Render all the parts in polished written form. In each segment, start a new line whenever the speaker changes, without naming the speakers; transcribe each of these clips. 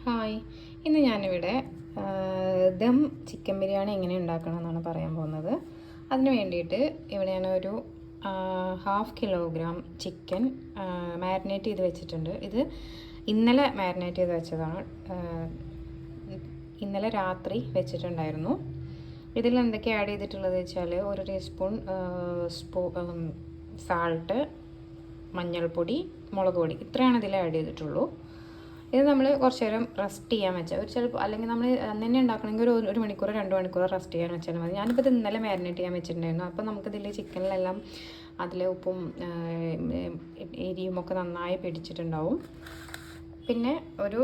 Hi, ഇന്ന് ഞാനിവിടെ dum chicken biryani എങ്ങനെ ഉണ്ടാക്കണമെന്നാണ് പറയാൻ പോകുന്നത്. അതിന് വേണ്ടിയിട്ട് ഇവിടെ ഞാനൊരു 1/2 കിലോഗ്രാം ചിക്കൻ മാരിനേറ്റ് ചെയ്ത് വെച്ചിട്ടുണ്ട്. ഇത് ഇന്നലെ മാരിനേറ്റ് ചെയ്ത് വെച്ചതാണ്. ഇന്നലെ രാത്രി വെച്ചിട്ടുണ്ടായിരുന്നു. ഇതിൽ എന്തൊക്കെ ആഡ് ചെയ്തിട്ടുള്ളത് വെച്ചാൽ 1 ടീസ്പൂൺ സാൾട്ട്, മഞ്ഞൾപ്പൊടി, മുളക് പൊടി, ഇത്രയാണ് ഇതിൽ ആഡ് ചെയ്തിട്ടുള്ളൂ. ഇത് നമ്മൾ കുറച്ച് നേരം റെസ്റ്റ് ചെയ്യാൻ വെച്ചാൽ ചിലപ്പോൾ, അല്ലെങ്കിൽ നമ്മൾ അന്ന് തന്നെ ഉണ്ടാക്കണമെങ്കിൽ ഒരു മണിക്കൂർ 2 മണിക്കൂർ റെസ്റ്റ് ചെയ്യാൻ വെച്ചാൽ മതി. ഞാനിപ്പോൾ ഇത് ഇന്നലെ മാരിനേറ്റ് ചെയ്യാൻ വെച്ചിട്ടുണ്ടായിരുന്നു. അപ്പോൾ നമുക്കിതിൽ ചിക്കനിലെല്ലാം അതിലെ ഉപ്പും എരിയുമൊക്കെ നന്നായി പിടിച്ചിട്ടുണ്ടാവും. പിന്നെ ഒരു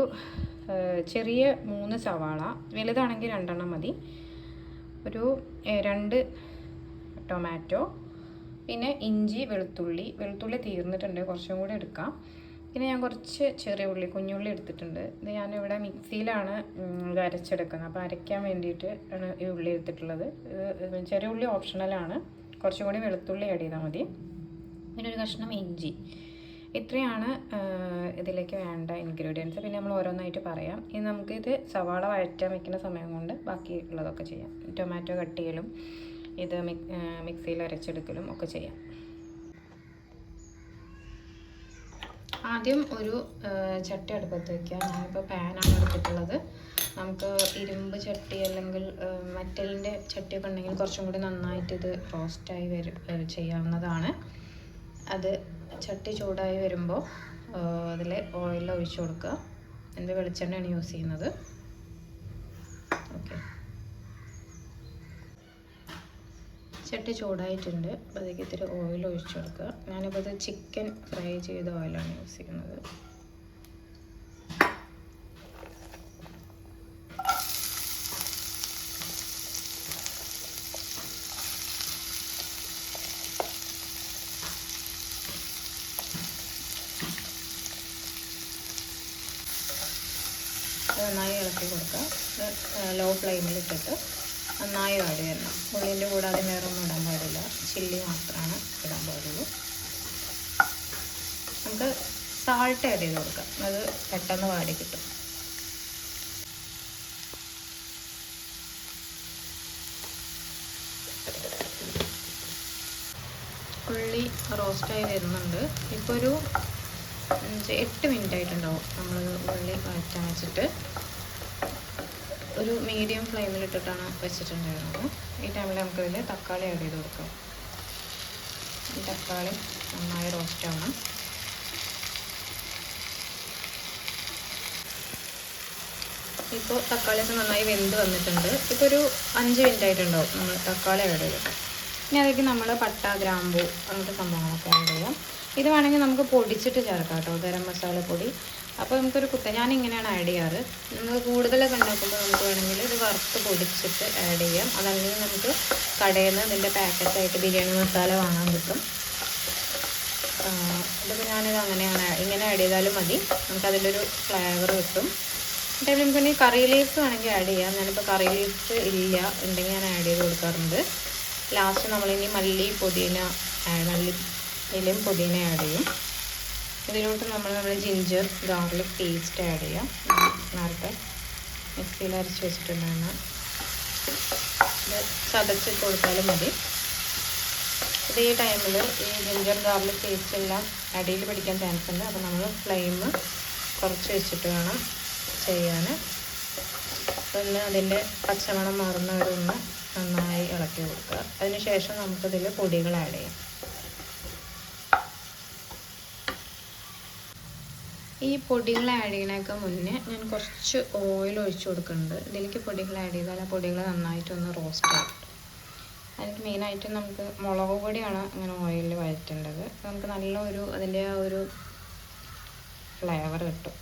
ചെറിയ 3 സവാള, വലുതാണെങ്കിൽ 2 മതി, ഒരു 2 ടൊമാറ്റോ, പിന്നെ ഇഞ്ചി, വെളുത്തുള്ളി തീർന്നിട്ടുണ്ട്, കുറച്ചും കൂടി എടുക്കാം. പിന്നെ ഞാൻ കുറച്ച് ചെറിയ ഉള്ളി, കുഞ്ഞുള്ളി എടുത്തിട്ടുണ്ട്. ഇത് ഞാനിവിടെ മിക്സിയിലാണ് ഇത് അരച്ചെടുക്കുന്നത്. അപ്പോൾ അരയ്ക്കാൻ വേണ്ടിയിട്ട് ആണ് ഈ ഉള്ളി എടുത്തിട്ടുള്ളത്. ചെറിയ ഉള്ളി ഓപ്ഷണലാണ്, കുറച്ചും കൂടി വെളുത്തുള്ളി ആഡ് ചെയ്താൽ മതി. പിന്നെ ഒരു കഷ്ണം ഇഞ്ചി. ഇത്രയാണ് ഇതിലേക്ക് വേണ്ട ഇൻഗ്രീഡിയൻസ്. പിന്നെ നമ്മൾ ഓരോന്നായിട്ട് പറയാം. ഇനി നമുക്കിത് സവാള വഴറ്റാൻ വയ്ക്കുന്ന സമയം കൊണ്ട് ബാക്കി ഉള്ളതൊക്കെ ചെയ്യാം. ടൊമാറ്റോ കട്ട് ചെയ്യലും ഇത് മിക്സിയിൽ അരച്ചെടുക്കലും ഒക്കെ ചെയ്യാം. ആദ്യം ഒരു ചട്ടി അടുപ്പത്ത് വയ്ക്കുക. ഞാനിപ്പോൾ പാനാണ് എടുത്തിട്ടുള്ളത്. നമുക്ക് ഇരുമ്പ് ചട്ടി അല്ലെങ്കിൽ മെറ്റലിൻ്റെ ചട്ടിയൊക്കെ ഉണ്ടെങ്കിൽ കുറച്ചും കൂടി നന്നായിട്ട് ഇത് റോസ്റ്റായി ചെയ്യാവുന്നതാണ്. അത് ചട്ടി ചൂടായി വരുമ്പോൾ അതിൽ ഓയിൽ ഒഴിച്ചു കൊടുക്കുക. എൻ്റെ വെളിച്ചെണ്ണയാണ് യൂസ് ചെയ്യുന്നത്. ഓക്കെ, ചട്ടി ചൂടായിട്ടുണ്ട്. അപ്പോൾ അതിലേക്ക് ഇത്തിരി ഓയിൽ ഒഴിച്ചു കൊടുക്കുക. ഞാനിപ്പോൾ ഇത് ചിക്കൻ ഫ്രൈ ചെയ്ത ഓയിലാണ് യൂസ് ചെയ്യുന്നത്. നന്നായി ഇളക്കി കൊടുക്കുക. ലോ ഫ്ലെയിമിൽ ഇട്ടിട്ട് നന്നായി വാടി വരണം. ഉള്ളിൻ്റെ കൂടെ അതിന് വേറെ ഒന്നും ഇടാൻ പാടില്ല, ചില്ലി മാത്രമാണ് ഇടാൻ പാടുള്ളൂ. നമുക്ക് സാൾട്ട് ആഡ് ചെയ്ത് കൊടുക്കാം, അത് പെട്ടെന്ന് വാടി കിട്ടും. ഉള്ളി റോസ്റ്റായി വരുന്നുണ്ട്. ഇപ്പോൾ ഒരു 8 മിനിറ്റ് ആയിട്ടുണ്ടാവും നമ്മൾ ഉള്ളി വഴറ്റാൻ വെച്ചിട്ട്. ഒരു മീഡിയം ഫ്ലെയിമിലിട്ടിട്ടാണ് വെച്ചിട്ടുണ്ടായിരുന്നത്. ഈ ടൈമിൽ നമുക്കതിൽ തക്കാളി ആഡ് ചെയ്ത് കൊടുക്കാം. ഈ തക്കാളി നന്നായി റോസ്റ്റ് ആവണം. ഇപ്പോൾ തക്കാളിയൊക്കെ നന്നായി വെന്ത് വന്നിട്ടുണ്ട്. ഇപ്പോൾ ഒരു 5 മിനിറ്റ് ആയിട്ടുണ്ടാവും നമ്മൾ തക്കാളി ആഡ് ചെയ്തിട്ട്. ഇനി അതിലേക്ക് നമ്മൾ പട്ട, ഗ്രാമ്പൂ അങ്ങനത്തെ സംഭവങ്ങളൊക്കെ ആഡ് ചെയ്യാം. ഇത് വേണമെങ്കിൽ നമുക്ക് പൊടിച്ചിട്ട് ചേർക്കാം കേട്ടോ, ഗരം മസാല പൊടി. അപ്പോൾ നമുക്കൊരു ഞാനിങ്ങനെയാണ് ആഡ് ചെയ്യാറ്. നമ്മൾ കൂടുതലൊക്കെ ഉണ്ടാക്കുമ്പോൾ നമുക്ക് വേണമെങ്കിൽ ഇത് വറുത്ത് പൊടിച്ചിട്ട് ആഡ് ചെയ്യാം. അതല്ലെങ്കിൽ നമുക്ക് കടയിൽ നിന്ന് ഇതിൻ്റെ പാക്കറ്റായിട്ട് ബിരിയാണി മസാല വാങ്ങാൻ കിട്ടും. ഇതിപ്പോൾ ഞാനിത് ഇങ്ങനെ ആഡ് ചെയ്താലും മതി, നമുക്കതിൻ്റെ ഒരു ഫ്ലേവർ കിട്ടും. എന്നിട്ട് നമുക്ക് കറി ലീവ്സ് വേണമെങ്കിൽ ആഡ് ചെയ്യാം. ഞാനിപ്പോൾ കറി ലീവ്സ് ഇല്ല, ഉണ്ടെങ്കിൽ ഞാൻ ആഡ് ചെയ്ത് കൊടുക്കാറുണ്ട്. ലാസ്റ്റ് നമ്മളിനി മല്ലിയിലും പുതിന ആഡ് ചെയ്യും. ഇതിലോട്ട് നമ്മൾ ജിഞ്ചർ ഗാർലിക് പേസ്റ്റ് ആഡ് ചെയ്യാം. നേരത്തെ മിക്സിയിൽ അരച്ച് വെച്ചിട്ടുണ്ടായിരുന്നു, ഇത് ചതച്ചിട്ട് കൊടുത്താലും മതി. ഇത് ഈ ടൈമിൽ ഈ ജിഞ്ചർ ഗാർലിക് പേസ്റ്റ് എല്ലാം അടിയിൽ പിടിക്കാൻ ചാൻസ് ഉണ്ട്. അപ്പോൾ നമ്മൾ ഫ്ലെയിം കുറച്ച് വെച്ചിട്ട് വേണം ചെയ്യാൻ. ഒന്ന് അതിൻ്റെ പച്ചമണം മാറുന്നവരൊന്ന് നന്നായി ഇളക്കി കൊടുക്കുക. അതിന് ശേഷം നമുക്കിതിൽ പൊടികൾ ആഡ് ചെയ്യാം. ഈ പൊടികൾ ആഡ് ചെയ്യണേക്കാൾ മുന്നേ ഞാൻ കുറച്ച് ഓയിൽ ഒഴിച്ചു കൊടുക്കുന്നുണ്ട്. ഇതിലേക്ക് പൊടികൾ ആഡ് ചെയ്താൽ ആ പൊടികൾ നന്നായിട്ടൊന്ന് റോസ്റ്റ് ആകും. അതിന് മെയിനായിട്ട് നമുക്ക് മുളക് പൊടിയാണ് അങ്ങനെ ഓയിലിൽ വഴറ്റേണ്ടത്. നമുക്ക് നല്ല അതിൻ്റെ ആ ഒരു ഫ്ലേവർ കിട്ടും.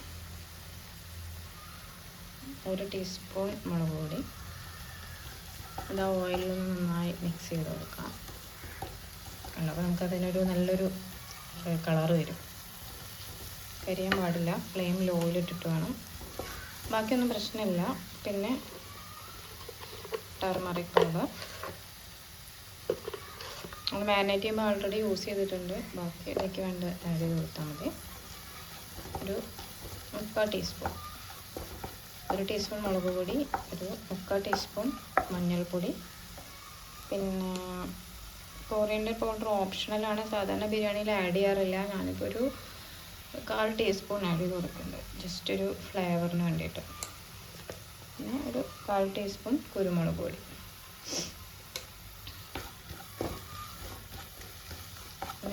1 ടീസ്പൂൺ മുളക് പൊടി അത് ഓയിലിൽ നന്നായി മിക്സ് ചെയ്ത് കൊടുക്കാം. അപ്പോൾ നമുക്കതിനൊരു നല്ലൊരു കളറ് വരും. കരിയാൻ പാടില്ല, ഫ്ലെയിം ലോയിലിട്ടിട്ട് വേണം. ബാക്കിയൊന്നും പ്രശ്നമില്ല. പിന്നെ ടർമറിക് പൗഡർ നമ്മൾ മാരിനേറ്റ് ചെയ്യുമ്പോൾ ഓൾറെഡി യൂസ് ചെയ്തിട്ടുണ്ട്. ബാക്കി ഇതിലേക്ക് വേണ്ട ആഡ് ചെയ്ത് കൊടുത്താൽ മതി. ഒരു 3/4 ടീസ്പൂൺ 1 ടീസ്പൂൺ മുളക് പൊടി, ഒരു 3/4 ടീസ്പൂൺ മഞ്ഞൾപ്പൊടി, പിന്നെ കൊറിയൻഡർ പൗഡർ ഓപ്ഷണലാണ്. സാധാരണ ബിരിയാണിയിൽ ആഡ് ചെയ്യാറില്ല. ഞാനിപ്പോൾ ഒരു 1/4 ടീസ്പൂൺ ആഡ് ചെയ്ത് കൊടുക്കുന്നുണ്ട്, ജസ്റ്റ് ഒരു ഫ്ലേവറിന് വേണ്ടിയിട്ട്. പിന്നെ ഒരു 1/4 ടീസ്പൂൺ കുരുമുളക് പൊടി.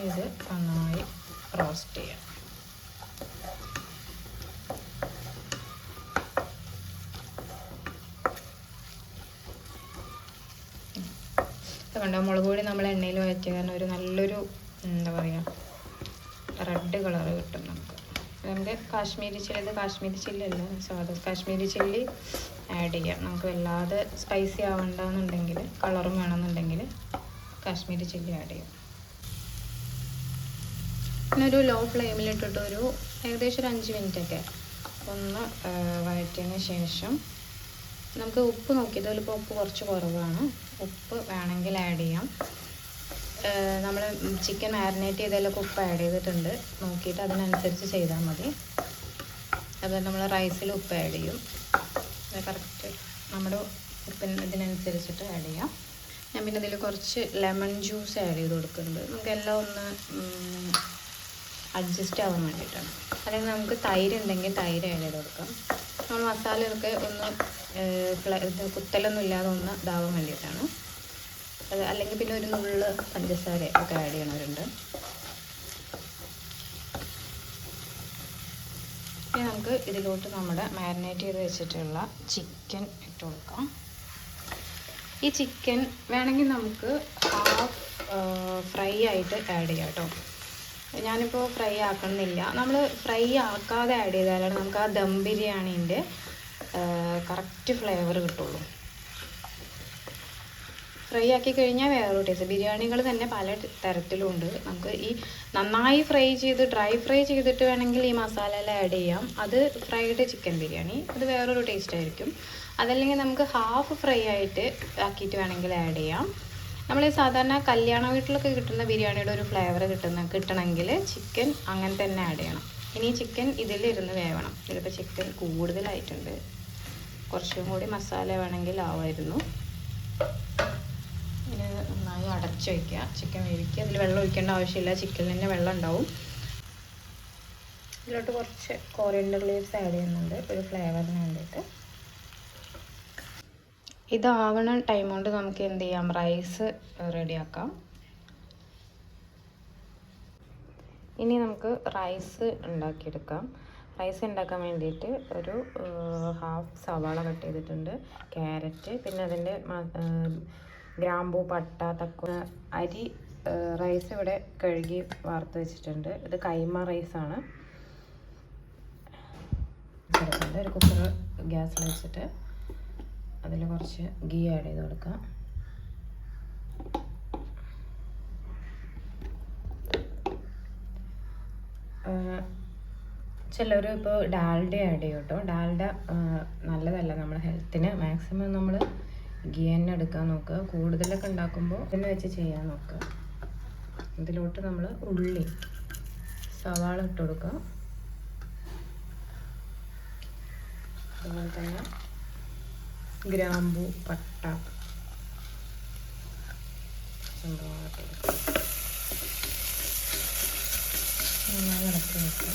ഇത് നന്നായി റോസ്റ്റ് ചെയ്യാം. കണ്ടോ, മുളക് പൊടി നമ്മൾ എണ്ണയിൽ വഴറ്റിയ കാരണം ഒരു നല്ലൊരു എന്താ പറയുക റെഡ് കളറ് കിട്ടും നമുക്ക്. കാശ്മീരി ചില്ലി അല്ല, സാധാ കാശ്മീരി ചില്ലി ആഡ് ചെയ്യാം. നമുക്ക് വല്ലാതെ സ്പൈസി ആവണ്ടെന്നുണ്ടെങ്കിൽ, കളറും വേണമെന്നുണ്ടെങ്കിൽ കാശ്മീരി ചില്ലി ആഡ് ചെയ്യാം. പിന്നെ ഒരു ലോ ഫ്ലെയിമിലിട്ടിട്ട് ഒരു ഏകദേശം ഒരു 5 മിനിറ്റൊക്കെ ഒന്ന് വഴറ്റിയതിന് ശേഷം നമുക്ക് ഉപ്പ് നോക്കി, ഇതിലിപ്പോൾ ഉപ്പ് കുറച്ച് കുറവാണ്, ഉപ്പ് വേണമെങ്കിൽ ആഡ് ചെയ്യാം. നമ്മൾ ചിക്കൻ മാരിനേറ്റ് ചെയ്തതിലൊക്കെ ഉപ്പ് ആഡ് ചെയ്തിട്ടുണ്ട്, നോക്കിയിട്ട് അതിനനുസരിച്ച് ചെയ്താൽ മതി. അതുപോലെ നമ്മൾ റൈസിൽ ഉപ്പ് ആഡ് ചെയ്യും, കറക്റ്റ് നമ്മുടെ ഉപ്പിന് ഇതിനനുസരിച്ചിട്ട് ആഡ് ചെയ്യാം. ഞാൻ പിന്നെ ഇതിൽ കുറച്ച് ലെമൺ ജ്യൂസ് ആഡ് ചെയ്ത് കൊടുക്കുന്നുണ്ട്, നമുക്ക് എല്ലാം ഒന്ന് അഡ്ജസ്റ്റ് ആവാൻ വേണ്ടിയിട്ടാണ്. അല്ലെങ്കിൽ നമുക്ക് തൈര് ഉണ്ടെങ്കിൽ തൈര് ആഡ് ചെയ്ത് കൊടുക്കാം. നമ്മൾ മസാലയൊക്കെ ഒന്ന് കുത്തലൊന്നും ഇല്ലാതെ ഒന്ന് ഇതാവാൻ വേണ്ടിയിട്ടാണ്. അത് അല്ലെങ്കിൽ പിന്നെ ഒരു നുള്ള് പഞ്ചസാര ഒക്കെ ആഡ് ചെയ്യണവരുണ്ട്. ഇനി നമുക്ക് ഇതിലോട്ട് നമ്മുടെ മാരിനേറ്റ് ചെയ്ത് വെച്ചിട്ടുള്ള ചിക്കൻ ഇട്ട് കൊടുക്കാം. ഈ ചിക്കൻ വേണമെങ്കിൽ നമുക്ക് ഹാഫ് ഫ്രൈ ആയിട്ട് ആഡ് ചെയ്യാം കേട്ടോ. ഞാനിപ്പോൾ ഫ്രൈ ആക്കണമെന്നില്ല. നമ്മൾ ഫ്രൈ ആക്കാതെ ആഡ് ചെയ്താലാണ് നമുക്ക് ആ ദം ബിരിയാണീൻ്റെ കറക്റ്റ് ഫ്ലേവർ കിട്ടുള്ളൂ. ഫ്രൈ ആക്കി കഴിഞ്ഞാൽ വേറൊരു ടേസ്റ്റ്. ബിരിയാണികൾ തന്നെ പല തരത്തിലുണ്ട്. നമുക്ക് ഈ നന്നായി ഫ്രൈ ചെയ്ത് ഡ്രൈ ഫ്രൈ ചെയ്തിട്ട് വേണമെങ്കിൽ ഈ മസാലയെല്ലാം ആഡ് ചെയ്യാം. അത് ഫ്രൈഡ് ചിക്കൻ ബിരിയാണി, അത് വേറൊരു ടേസ്റ്റ് ആയിരിക്കും. അതല്ലെങ്കിൽ നമുക്ക് ഹാഫ് ഫ്രൈ ആയിട്ട് ആക്കിയിട്ട് വേണമെങ്കിൽ ആഡ് ചെയ്യാം. നമ്മൾ ഈ സാധാരണ കല്യാണ വീട്ടിലൊക്കെ കിട്ടുന്ന ബിരിയാണിയുടെ ഒരു ഫ്ലേവർ കിട്ടണമെങ്കിൽ ചിക്കൻ അങ്ങനെ തന്നെ ആഡ് ചെയ്യണം. ഇനി ചിക്കൻ ഇതിലിരുന്ന് വേവണം. ഇതിലിപ്പോൾ ചിക്കൻ കൂടുതലായിട്ടുണ്ട്, കുറച്ചും കൂടി മസാല വേണമെങ്കിൽ ആവുമായിരുന്നു. ഇനി നന്നായി അടച്ച് വയ്ക്കുക, ചിക്കൻ വേവിക്കുക. അതിൽ വെള്ളം ഒഴിക്കേണ്ട ആവശ്യമില്ല, ചിക്കനിൽ തന്നെ വെള്ളം ഉണ്ടാവും. ഇതിലോട്ട് കുറച്ച് കൊറിയൻഡർ ലീവ്സ് ആഡ് ചെയ്യുന്നുണ്ട് ഒരു ഫ്ലേവറിന് വേണ്ടിയിട്ട്. ഇതാവണ ടൈം കൊണ്ട് നമുക്ക് എന്ത് ചെയ്യാം, റൈസ് റെഡിയാക്കാം. ഇനി നമുക്ക് റൈസ് ഉണ്ടാക്കിയെടുക്കാം. റൈസ് ഉണ്ടാക്കാൻ വേണ്ടിയിട്ട് ഒരു ഹാഫ് സവാള കട്ട് ചെയ്തിട്ടുണ്ട്, ക്യാരറ്റ്, പിന്നെ അതിൻ്റെ ഗ്രാമ്പൂ, പട്ട, അരി. റൈസ് ഇവിടെ കഴുകി വാർത്ത് വെച്ചിട്ടുണ്ട്. ഇത് കൈമ റൈസാണ്. ഒരു കുക്കർ ഗ്യാസിൽ വെച്ചിട്ട് അതിൽ കുറച്ച് ഗീ ആഡ് ചെയ്ത് കൊടുക്കാം. ചിലർ ഇപ്പോൾ ഡാൽഡ ആഡ് ചെയ്യും കേട്ടോ. ഡാൽഡ നല്ലതല്ല നമ്മുടെ ഹെൽത്തിന്. മാക്സിമം നമ്മൾ ഗീ തന്നെ എടുക്കാൻ നോക്കുക. കൂടുതലൊക്കെ ഉണ്ടാക്കുമ്പോൾ ഇതിനെ വെച്ച് ചെയ്യാൻ നോക്കുക. ഇതിലോട്ട് നമ്മൾ ഉള്ളി, സവാള ഇട്ട് കൊടുക്കുക. അതുപോലെ തന്നെ ഗ്രാമ്പൂ, പട്ട, സംഭവങ്ങളൊക്കെ നന്നായി ഇളക്കി വെക്കുക.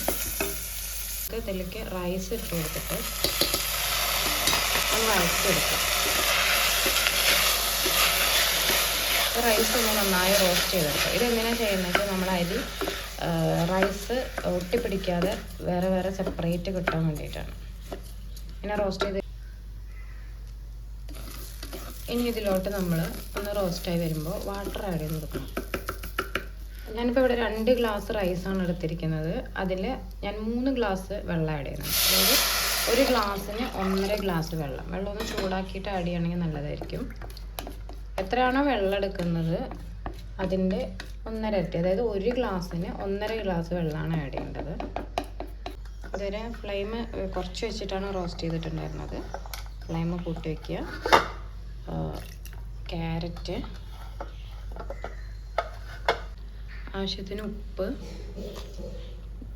ഇതിലേക്ക് റൈസ് ഇട്ട് കൊടുത്തിട്ട് ഒന്ന് വഴറ്റിയെടുക്കുക. റൈസ് ഒന്ന് നന്നായി റോസ്റ്റ് ചെയ്തെടുക്കുക. ഇതെങ്ങനെയാണ് ചെയ്യുന്നത്, നമ്മൾ അരി റൈസ് ഒട്ടിപ്പിടിക്കാതെ വേറെ വേറെ സെപ്പറേറ്റ് കിട്ടാൻ വേണ്ടിയിട്ടാണ് ഇങ്ങനെ റോസ്റ്റ് ചെയ്ത്. ഇനി ഇതിലോട്ട് നമ്മൾ ഒന്ന് റോസ്റ്റായി വരുമ്പോൾ വാട്ടർ ആഡ് ചെയ്ത് കൊടുക്കണം. ഞാനിപ്പോൾ ഇവിടെ 2 ഗ്ലാസ് റൈസാണ് എടുത്തിരിക്കുന്നത്. അതിൽ ഞാൻ 3 ഗ്ലാസ് വെള്ളം ആഡ് ചെയ്യുന്നുണ്ട്. അതായത് ഒരു ഗ്ലാസ്സിന് 1.5 ഗ്ലാസ് വെള്ളം. വെള്ളം ഒന്ന് ചൂടാക്കിയിട്ട് ആഡ് ചെയ്യുകയാണെങ്കിൽ നല്ലതായിരിക്കും. എത്രയാണോ വെള്ളം എടുക്കുന്നത് അതിൻ്റെ 1.5 ഇരട്ടി, അതായത് ഒരു ഗ്ലാസ്സിന് 1.5 ഗ്ലാസ് വെള്ളമാണ് ആഡ് ചെയ്യേണ്ടത്. ഇതുവരെ ഫ്ലെയിം കുറച്ച് വെച്ചിട്ടാണ് റോസ്റ്റ് ചെയ്തിട്ടുണ്ടായിരുന്നത്. ഫ്ലെയിം കൂട്ടി വയ്ക്കുക. ക്യാരറ്റ്, ആവശ്യത്തിന് ഉപ്പ്.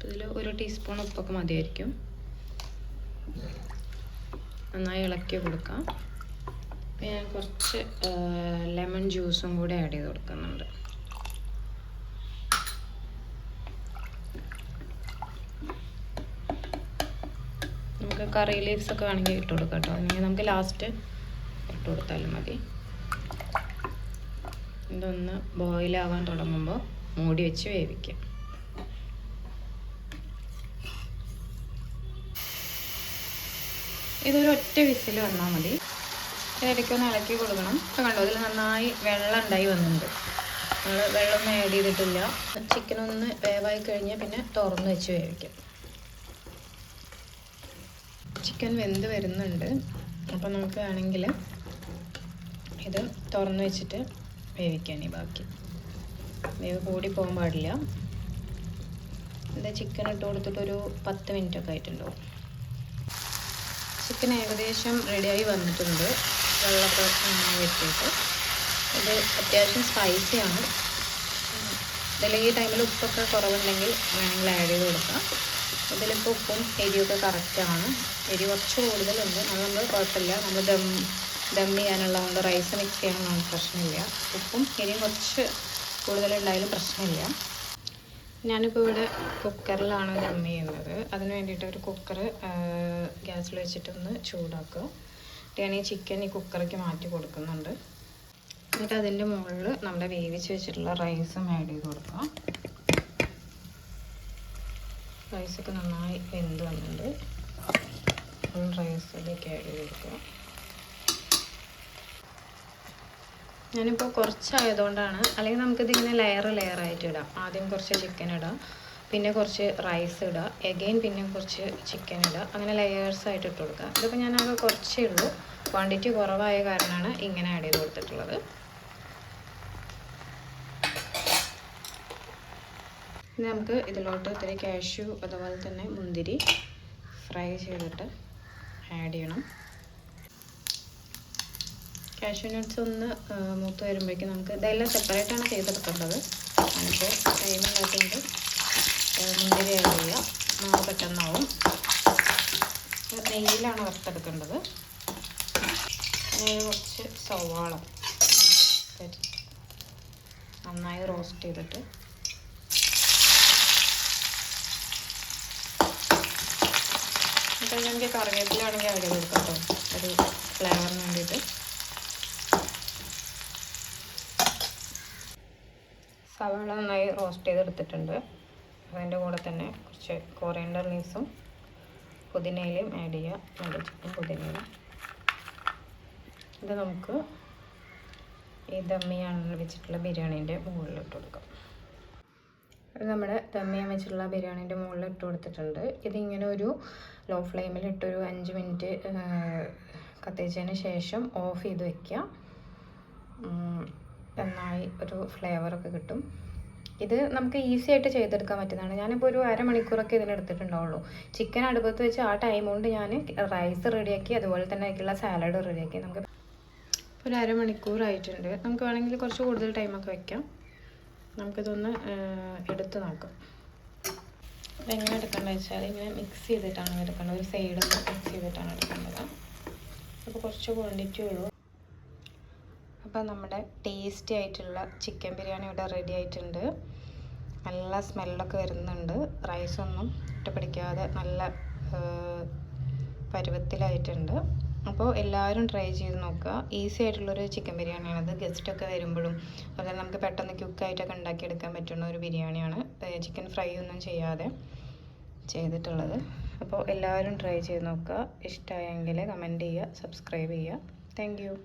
ഇതിൽ 1 ടീസ്പൂൺ ഉപ്പൊക്കെ മതിയായിരിക്കും. നന്നായി ഇളക്കി കൊടുക്കാം. ഞാൻ കുറച്ച് ലെമൺ ജ്യൂസും കൂടെ ആഡ് ചെയ്ത് കൊടുക്കുന്നുണ്ട്. നമുക്ക് കറി ലീവ്സ് ഒക്കെ വേണമെങ്കിൽ ഇട്ട് കൊടുക്കാം കേട്ടോ. അല്ലെങ്കിൽ നമുക്ക് ലാസ്റ്റ് ഇട്ട് കൊടുത്താലും മതി. ഇതൊന്ന് ബോയിലാവാൻ തുടങ്ങുമ്പോൾ മൂടി വെച്ച് വേവിക്കാം. ഇതൊരു ഒറ്റ വിസിൽ വന്നാൽ മതി. ഇടയ്ക്കൊന്ന് ഇളക്കി കൊടുക്കണം. അപ്പോൾ കണ്ടോ, ഇതിൽ നന്നായി വെള്ളം ഉണ്ടായി വന്നിട്ടുണ്ട്. നമ്മൾ വെള്ളമൊന്നും ആഡ് ചെയ്തിട്ടില്ല. ചിക്കനൊന്ന് വേവായി കഴിഞ്ഞാൽ പിന്നെ തുറന്ന് വെച്ച് വേവിക്കാം. ചിക്കൻ വെന്ത് വരുന്നുണ്ട്. അപ്പോൾ നമുക്ക് വേണമെങ്കിൽ ഇത് തുറന്ന് വെച്ചിട്ട് വേവിക്കാൻ. ബാക്കി വേവ് കൂടി പോകാൻ പാടില്ല. ഇത് ചിക്കൻ ഇട്ട് കൊടുത്തിട്ടൊരു 10 മിനിറ്റൊക്കെ ആയിട്ടുണ്ടാവും. ചിക്കൻ ഏകദേശം റെഡിയായി വന്നിട്ടുണ്ട്. വെള്ളമൊക്കെ വെച്ചിട്ട് ഇത് അത്യാവശ്യം സ്പൈസിയാണ്. ഇതിൽ ഈ ടൈമിൽ ഉപ്പൊക്കെ കുറവുണ്ടെങ്കിൽ വേണമെങ്കിൽ ആഡ് ചെയ്ത് കൊടുക്കാം. ഇതിലിപ്പോൾ ഉപ്പും എരിയൊക്കെ കറക്റ്റാണ്. എരി കുറച്ച് കൂടുതലുണ്ട്. അത് നമ്മൾ കുഴപ്പമില്ല. നമ്മൾ ദം ചെയ്യാനുള്ളതുകൊണ്ട് റൈസ് മിക്സ് ചെയ്യാനൊന്നും പ്രശ്നമില്ല. ഉപ്പും എരിയും കുറച്ച് കൂടുതലുണ്ടായാലും പ്രശ്നമില്ല. ഞാനിപ്പോൾ ഇവിടെ കുക്കറിലാണ് ദം ചെയ്യുന്നത്. അതിന് വേണ്ടിയിട്ട് ഒരു കുക്കർ ഗ്യാസിൽ വെച്ചിട്ടൊന്ന് ചൂടാക്കുക. ഞാൻ ഈ ചിക്കൻ ഈ കുക്കറിലേക്ക് മാറ്റി കൊടുക്കുന്നുണ്ട്. എന്നിട്ട് അതിൻ്റെ മുകളിൽ നമ്മുടെ വേവിച്ച് വെച്ചിട്ടുള്ള റൈസും ആഡ് ചെയ്ത് കൊടുക്കാം. റൈസൊക്കെ നന്നായി വെന്ത് വന്നിട്ടുണ്ട്. ഫുൾ റൈസിലേക്ക് ആഡ് ചെയ്ത് കൊടുക്കുക. ഞാനിപ്പോൾ കുറച്ചായതുകൊണ്ടാണ്, അല്ലെങ്കിൽ നമുക്കിതിങ്ങനെ ലെയറായിട്ട് ഇടാം. ആദ്യം കുറച്ച് ചിക്കൻ ഇടാം, പിന്നെ കുറച്ച് റൈസ് ഇടാം, എഗെയിൻ പിന്നെ കുറച്ച് ചിക്കൻ ഇടാം. അങ്ങനെ ലെയേഴ്സായിട്ട് ഇട്ട് കൊടുക്കാം. ഇതിപ്പോൾ ഞാനത് കുറച്ചേ ഉള്ളൂ. ക്വാണ്ടിറ്റി കുറവായ കാരണമാണ് ഇങ്ങനെ ആഡ് ചെയ്ത് കൊടുത്തിട്ടുള്ളത്. ഇനി നമുക്ക് ഇതിലോട്ട് ഇത്തിരി കാഷ്യൂ അതുപോലെ തന്നെ മുന്തിരി ഫ്രൈ ചെയ്തിട്ട് ആഡ് ചെയ്യണം. കാഷ്യൂ നട്ട്സ് ഒന്ന് മൂത്ത് വരുമ്പോഴേക്കും നമുക്ക് ഇതെല്ലാം സെപ്പറേറ്റാണ് ചെയ്തെടുക്കേണ്ടത്. നമുക്ക് ടൈം ഇല്ലാത്തതുകൊണ്ട് മുന്തിരി ആഡ് ചെയ്യുക. മാവ് പെട്ടെന്നാവും. നെയ്യിലാണ് വറുത്തെടുക്കേണ്ടത്. കുറച്ച് സവാള നന്നായി റോസ്റ്റ് ചെയ്തിട്ട് എന്നിട്ട് എനിക്ക് കറിവേപ്പിലാണെങ്കിൽ ആഡ് ചെയ്ത് കൊടുക്കാം കേട്ടോ, ഒരു ഫ്ലേവറിന് വേണ്ടിയിട്ട്. സവാള നന്നായി റോസ്റ്റ് ചെയ്തെടുത്തിട്ടുണ്ട്. അതിൻ്റെ കൂടെ തന്നെ കുറച്ച് കൊറിയാൻഡർ ലീവ്സും പുതിനയിലയും ആഡ് ചെയ്യുക. നല്ല ചിക്കൻ പുതിനയില. ഇത് നമുക്ക് ഈ ദമ്മിയാണ് വെച്ചിട്ടുള്ള ബിരിയാണീൻ്റെ മുകളിലിട്ട് കൊടുക്കാം. ഇത് നമ്മുടെ ദമ്മിയാൻ വെച്ചിട്ടുള്ള ബിരിയാണീൻ്റെ മുകളിൽ ഇട്ട് കൊടുത്തിട്ടുണ്ട്. ഇതിങ്ങനെ ഒരു ലോ ഫ്ലെയിമിൽ ഇട്ടൊരു 5 മിനിറ്റ് കത്തിച്ചതിന് ശേഷം ഓഫ് ചെയ്ത് വയ്ക്കുക. നന്നായി ഒരു ഫ്ലേവറൊക്കെ കിട്ടും. ഇത് നമുക്ക് ഈസി ആയിട്ട് ചെയ്തെടുക്കാൻ പറ്റുന്നതാണ്. ഞാനിപ്പോൾ ഒരു അരമണിക്കൂറൊക്കെ ഇതിനെടുത്തിട്ടുണ്ടാവുള്ളൂ. ചിക്കൻ അടുപ്പത്ത് വെച്ച് ആ ടൈം കൊണ്ട് ഞാൻ റൈസ് റെഡിയാക്കി, അതുപോലെ തന്നെ അതിലേക്കുള്ള സാലഡ് റെഡിയാക്കി. നമുക്ക് ഒരു അരമണിക്കൂറായിട്ടുണ്ട്. നമുക്ക് വേണമെങ്കിൽ കുറച്ച് കൂടുതൽ ടൈമൊക്കെ വയ്ക്കാം. നമുക്കിതൊന്ന് എടുത്ത് നോക്കാം. ഇതെങ്ങനെ എടുക്കേണ്ടത് വെച്ചാൽ ഇങ്ങനെ മിക്സ് ചെയ്തിട്ടാണ് എടുക്കേണ്ടത്. ഒരു സൈഡിൽ മിക്സ് ചെയ്തിട്ടാണ് എടുക്കേണ്ടത്. അപ്പോൾ കുറച്ച് ക്വാണ്ടിറ്റി ഉള്ളൂ. അപ്പോൾ നമ്മുടെ ടേസ്റ്റി ആയിട്ടുള്ള ചിക്കൻ ബിരിയാണി ഇവിടെ റെഡി ആയിട്ടുണ്ട്. നല്ല സ്മെല്ലൊക്കെ വരുന്നുണ്ട്. റൈസൊന്നും ഇട്ടുപിടിക്കാതെ നല്ല പരുവത്തിലായിട്ടുണ്ട്. അപ്പോൾ എല്ലാവരും ട്രൈ ചെയ്ത് നോക്കുക. ഈസി ആയിട്ടുള്ളൊരു ചിക്കൻ ബിരിയാണിയാണത്. ഗസ്റ്റൊക്കെ വരുമ്പോഴും അതുപോലെ നമുക്ക് പെട്ടെന്ന് ക്വിക്കായിട്ടൊക്കെ ഉണ്ടാക്കിയെടുക്കാൻ പറ്റുന്ന ഒരു ബിരിയാണിയാണ്. ചിക്കൻ ഫ്രൈ ഒന്നും ചെയ്യാതെ ചെയ്തിട്ടുള്ളത്. അപ്പോൾ എല്ലാവരും ട്രൈ ചെയ്ത് നോക്കുക. ഇഷ്ടമായെങ്കിൽ കമൻറ്റ് ചെയ്യുക, സബ്സ്ക്രൈബ് ചെയ്യുക. Thank you.